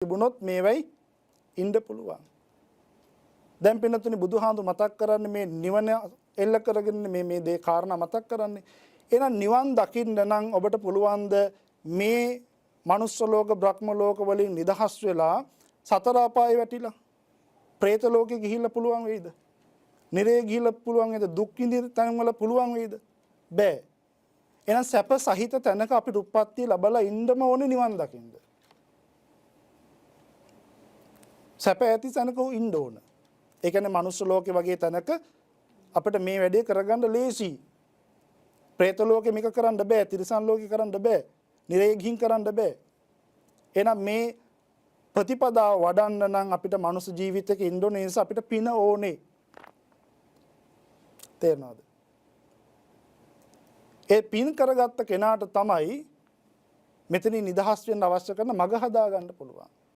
තිබුණොත් මේවයි ඉන්න පුළුවන්. දැන් පින්නතුනි බුදුහාඳු මතක් කරන්නේ මේ නිවන එල්ල කරගෙන මේ දේ කාරණා මතක් කරන්නේ. එහෙනම් නිවන් දකින්න නම් ඔබට පුළුවන්ද මේ මනුස්ස ලෝක බ්‍රහ්ම ලෝක වලින් නිදහස් වෙලා සතර අපාය වැටිලා പ്രേත ලෝකෙ ගිහිල්ලා පුළුවන් වෙයිද? නිරේ ගිහිල්ලා පුළුවන් වේද? දුක් විඳින තැන් වල පුළුවන් වේද? බෑ. එහෙනම් සැප සහිත තැනක අපිට උප්පත්තිය ලැබලා ඉන්නම ඕනේ නිවන් දකින්න. සැප ඇති තැනක ඉන්න ඕන. ඒ කියන්නේ මනුස්ස ලෝකේ වගේ තැනක අපිට මේ වැඩේ කරගන්න ලේසි. പ്രേත ලෝකෙ මේක කරන්න බෑ. තිරිසන් ලෝකෙ කරන්න බෑ. නිරේ ගිහින් කරන්න බෑ. එහෙනම් මේ ප්‍රතිපදාව වඩන්න නම් අපිට මනුස්ස ජීවිතයක ඉන්න ඕනේ. ඒ නිසා අපිට පින ඕනේ. තේරෙනවද? ඒ පින් කරගත්ත කෙනාට තමයි මෙතනින් නිදහස් වෙන්න අවශ්‍ය කරන මඟ හදා ගන්න පුළුවන්.